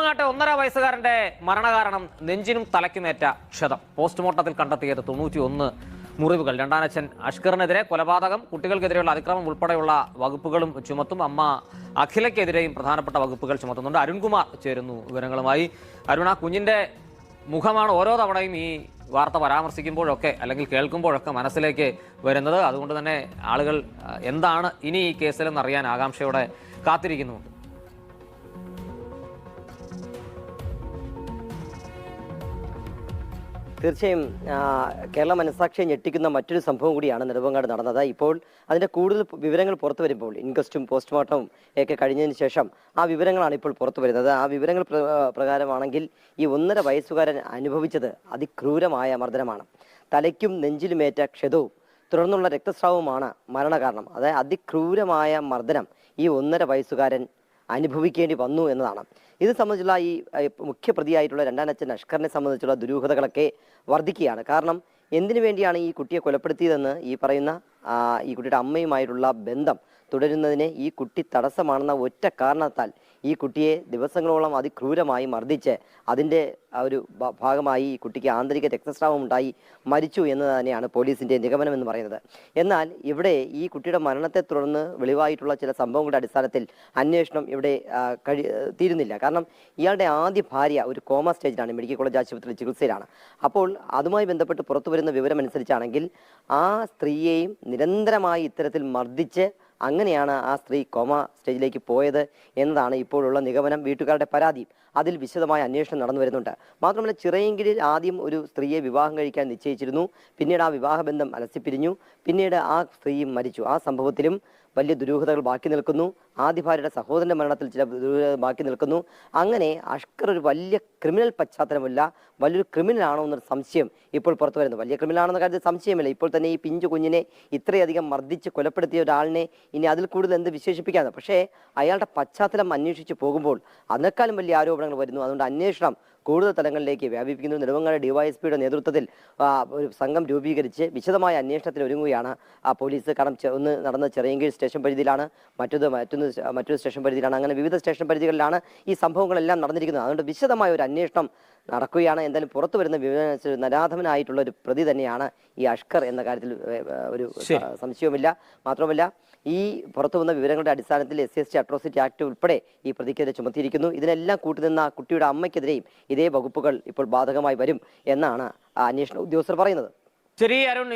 ങ്ങാട്ടെ 1.5 വയസ്സുകാരന്റെ മരണകാരണം നെഞ്ചിനും തലയ്ക്കുമേറ്റ ക്ഷതം. പോസ്റ്റ്മോർട്ടത്തിൽ കണ്ടെത്തിയത് 91 മുറിവുകൾ. രണ്ടാനച്ഛൻ അഷ്കറിനെതിരെ കൊലപാതകം, കുട്ടികൾക്കെതിരെയുള്ള അതിക്രമം ഉൾപ്പെടെയുള്ള വകുപ്പുകളും ചുമത്തും. അമ്മ അഖിലയ്ക്കെതിരെയും പ്രധാനപ്പെട്ട വകുപ്പുകൾ ചുമത്തുന്നുണ്ട്. അരുൺകുമാർ ചേരുന്നു വിവരങ്ങളുമായി. അരുണ, കുഞ്ഞിന്റെ മുഖമാണ് ഓരോ തവണയും ഈ വാർത്ത പരാമർശിക്കുമ്പോഴൊക്കെ അല്ലെങ്കിൽ കേൾക്കുമ്പോഴൊക്കെ മനസ്സിലേക്ക് വരുന്നത്. അതുകൊണ്ട് തന്നെ ആളുകൾ എന്താണ് ഇനി ഈ കേസിലെന്നറിയാൻ ആകാംക്ഷയോടെ കാത്തിരിക്കുന്നുണ്ട്. തീർച്ചയായും കേരള മനസ്സാക്ഷിയെ ഞെട്ടിക്കുന്ന മറ്റൊരു സംഭവം കൂടിയാണ് നെടുമങ്ങാട് നടന്നത്. ഇപ്പോൾ അതിൻ്റെ കൂടുതൽ വിവരങ്ങൾ പുറത്തു വരുമ്പോൾ ഇൻക്വസ്റ്റും പോസ്റ്റ്മോർട്ടവും ഒക്കെ കഴിഞ്ഞതിന് ശേഷം ആ വിവരങ്ങളാണ് ഇപ്പോൾ പുറത്തു വരുന്നത്. ആ വിവരങ്ങൾ പ്രകാരമാണെങ്കിൽ ഈ 1.5 വയസ്സുകാരൻ അനുഭവിച്ചത് അതിക്രൂരമായ മർദ്ദനമാണ്. തലയ്ക്കും നെഞ്ചിലുമേറ്റ ക്ഷതവും തുടർന്നുള്ള രക്തസ്രാവവുമാണ് മരണകാരണം. അതായത് അതിക്രൂരമായ മർദ്ദനം ഈ 1.5 വയസ്സുകാരൻ അനുഭവിക്കേണ്ടി വന്നു എന്നതാണ്. ഇത് സംബന്ധിച്ചുള്ള ഈ മുഖ്യപ്രതിയായിട്ടുള്ള രണ്ടാനച്ഛൻ അഷ്കറിനെ സംബന്ധിച്ചുള്ള ദുരൂഹതകളൊക്കെ വർദ്ധിക്കുകയാണ്. കാരണം എന്തിനു വേണ്ടിയാണ് ഈ കുട്ടിയെ കൊലപ്പെടുത്തിയതെന്ന് ഈ പറയുന്ന ഈ കുട്ടിയുടെ അമ്മയുമായിട്ടുള്ള ബന്ധം തുടരുന്നതിന് ഈ കുട്ടി തടസ്സമാണെന്ന ഒറ്റ കാരണത്താൽ ഈ കുട്ടിയെ ദിവസങ്ങളോളം അതിക്രൂരമായി മർദ്ദിച്ച് അതിൻ്റെ ഒരു ഭാഗമായി ഈ കുട്ടിക്ക് ആന്തരിക രക്തസ്രാവം ഉണ്ടായി മരിച്ചു എന്ന് തന്നെയാണ് പോലീസിൻ്റെ നിഗമനം എന്ന് പറയുന്നത്. എന്നാൽ ഇവിടെ ഈ കുട്ടിയുടെ മരണത്തെ തുടർന്ന് വെളിവായിട്ടുള്ള ചില സംഭവങ്ങളുടെ അടിസ്ഥാനത്തിൽ അന്വേഷണം ഇവിടെ തീരുന്നില്ല. കാരണം ഇയാളുടെ ആദ്യ ഭാര്യ ഒരു കോമ സ്റ്റേജിലാണ്, മെഡിക്കൽ കോളേജ് ആശുപത്രിയിൽ ചികിത്സയിലാണ്. അപ്പോൾ അതുമായി ബന്ധപ്പെട്ട് പുറത്തു വരുന്ന വിവരമനുസരിച്ചാണെങ്കിൽ ആ സ്ത്രീയെയും നിരന്തരമായി ഇത്തരത്തിൽ മർദ്ദിച്ച് അങ്ങനെയാണ് ആ സ്ത്രീ കോമ സ്റ്റേജിലേക്ക് പോയത് എന്നതാണ് ഇപ്പോഴുള്ള നിഗമനം. വീട്ടുകാരുടെ പരാതി, അതിൽ വിശദമായ അന്വേഷണം നടന്നു വരുന്നുണ്ട്. മാത്രമല്ല, ചിറയൻകീഴിൽ ആദ്യം ഒരു സ്ത്രീയെ വിവാഹം കഴിക്കാൻ നിശ്ചയിച്ചിരുന്നു. പിന്നീട് ആ വിവാഹബന്ധം അലസിപ്പിരിഞ്ഞു. പിന്നീട് ആ സ്ത്രീയും മരിച്ചു. ആ സംഭവത്തിലും വലിയ ദുരൂഹതകൾ ബാക്കി നിൽക്കുന്നു. ആദ്യ ഭാര്യയുടെ സഹോദരന്റെ മരണത്തിൽ ചില ദുരൂഹതകൾ ബാക്കി നിൽക്കുന്നു. അങ്ങനെ അഷ്കർ ഒരു വലിയ ക്രിമിനൽ പശ്ചാത്തലമില്ല, വലിയൊരു ക്രിമിനലാണോ എന്നൊരു സംശയം ഇപ്പോൾ പുറത്തു വരുന്നു. വലിയ ക്രിമിനലാണെന്ന കാര്യത്തിൽ സംശയമില്ല. ഇപ്പോൾ തന്നെ ഈ പിഞ്ചു കുഞ്ഞിനെ ഇത്രയധികം മർദ്ദിച്ച് കൊലപ്പെടുത്തിയ ഒരാളിനെ ഇനി അതിൽ കൂടുതൽ എന്ത് വിശേഷിപ്പിക്കാതെ, പക്ഷേ അയാളുടെ പശ്ചാത്തലം അന്വേഷിച്ച് പോകുമ്പോൾ അതിനേക്കാളും വലിയ ആരോപണങ്ങൾ വരുന്നു. അതുകൊണ്ട് അന്വേഷണം കൂടുതൽ തലങ്ങളിലേക്ക് വ്യാപിപ്പിക്കുന്നു. നെടുമങ്ങാട് ഡിവൈഎസ്പിയുടെ നേതൃത്വത്തിൽ ഒരു സംഘം രൂപീകരിച്ച് വിശദമായ അന്വേഷണത്തിന് ഒരുങ്ങുകയാണ് പോലീസ്. കാരണം ഒന്ന് നടന്ന ചിറയൻകീഴ് സ്റ്റേഷൻ പരിധിയിലാണ്, മറ്റൊരു സ്റ്റേഷൻ പരിധിയിലാണ്. അങ്ങനെ വിവിധ സ്റ്റേഷൻ പരിധികളിലാണ് ഈ സംഭവങ്ങളെല്ലാം നടന്നിരിക്കുന്നത്. അതുകൊണ്ട് വിശദമായ ഒരു അന്വേഷണം നടക്കുകയാണ്. എന്തായാലും പുറത്തു വരുന്ന വിവരം നരാധമനായിട്ടുള്ള ഒരു പ്രതി തന്നെയാണ് ഈ അഷ്കർ എന്ന കാര്യത്തിൽ ഒരു സംശയവുമില്ല. മാത്രമല്ല, ഈ പുറത്തു വന്ന വിവരങ്ങളുടെ അടിസ്ഥാനത്തിൽ SC അട്രോസിറ്റി ആക്ട് ഉൾപ്പെടെ ഈ പ്രതിക്കെതിരെ ചുമത്തിയിരിക്കുന്നു. ഇതിനെല്ലാം കൂട്ടുനിന്ന കുട്ടിയുടെ അമ്മയ്ക്കെതിരെയും ഇതേ വകുപ്പുകൾ ഇപ്പോൾ ബാധകമായി വരും എന്നാണ് അന്വേഷണ ഉദ്യോഗസ്ഥർ പറയുന്നത്. ശരി അരുൺ.